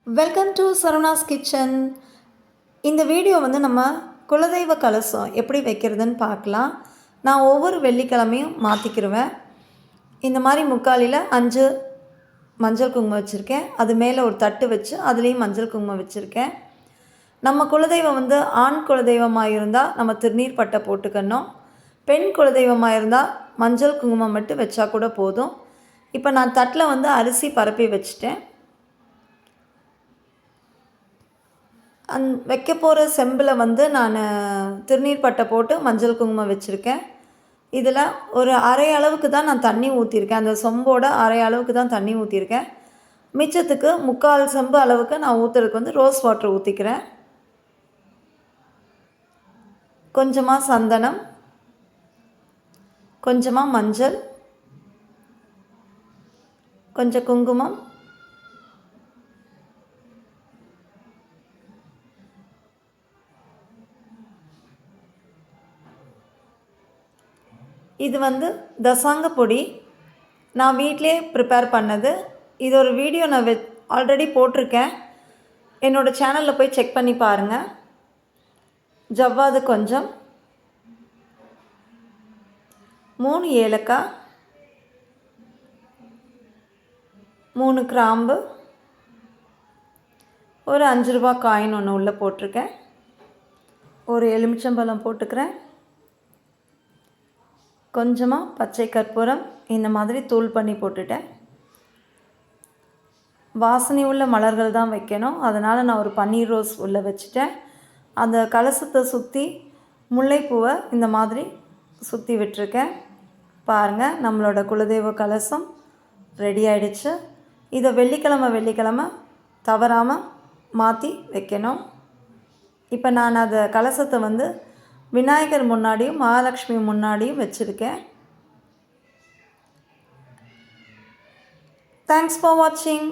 Welcome to Saravanas kitchen. இந்த video நம்ம குலதெய்வ கலசம் எப்படி வைக்கிறதுன்னு பார்க்கலாம். நான் ஒவ்வொரு வெள்ளிக்கிழமையும் மாற்றிக்கிருவேன். இந்த மாதிரி முக்காலியில் 5 மஞ்சள் குங்குமம் வச்சுருக்கேன். அது மேலே ஒரு தட்டு வச்சு அதுலேயும் மஞ்சள் குங்குமம் வச்சுருக்கேன். நம்ம குலதெய்வம் ஆண் குலதெய்வமாக இருந்தால் நம்ம திருநீர் பட்டை போட்டுக்கணும். பெண் குலதெய்வமாக இருந்தால் மஞ்சள் குங்குமம் மட்டும் வச்சா கூட போதும். இப்போ நான் தட்டில் அரிசி பரப்பி வச்சுட்டேன். வைக்க போகிற செம்பில் நான் திருநீர் பட்டை போட்டு மஞ்சள் குங்குமம் வச்சுருக்கேன். இதில் ஒரு அரை அளவுக்கு தான் நான் தண்ணி ஊற்றிருக்கேன். அந்த சொம்போட அரை அளவுக்கு தான் தண்ணி ஊற்றிருக்கேன். மிச்சத்துக்கு 3/4 செம்பு அளவுக்கு நான் ஊற்றுறதுக்கு ரோஸ் வாட்டர் ஊற்றிக்கிறேன். கொஞ்சமாக சந்தனம், கொஞ்சமாக மஞ்சள், கொஞ்சம் குங்குமம், இது தசாங்க பொடி. நான் வீட்டிலே ப்ரிப்பேர் பண்ணது. இது ஒரு வீடியோ நான் ஆல்ரெடி போட்டிருக்கேன். என்னோடய சேனலில் போய் செக் பண்ணி பாருங்கள். ஜவ்வாது கொஞ்சம், 3 ஏலக்காய், 3 கிராம்பு, ஒரு 5 ரூபா காயின் ஒன்று உள்ளே போட்டிருக்கேன். ஒரு எலுமிச்சம்பழம் போட்டுக்கிறேன். கொஞ்சமாக பச்சை கற்பூரம் இந்த மாதிரி தூள் பண்ணி போட்டுட்டேன். வாசனை உள்ள மலர்கள் தான் வைக்கணும். அதனால் நான் ஒரு பன்னீர் ரோஸ் உள்ளே வச்சுட்டேன். அந்த கலசத்தை சுற்றி முல்லைப்பூவை இந்த மாதிரி சுற்றி விட்டுருக்கேன். பாருங்கள், நம்மளோட குலதெய்வ கலசம் ரெடி ஆகிடுச்சு. இதை வெள்ளிக்கிழமை தவறாமல் மாற்றி வைக்கணும். இப்போ நான் அந்த கலசத்தை விநாயகர் முன்னாடியும் மகாலட்சுமி முன்னாடியும் வச்சுருக்கேன். தேங்க்ஸ் ஃபார் வாட்சிங்.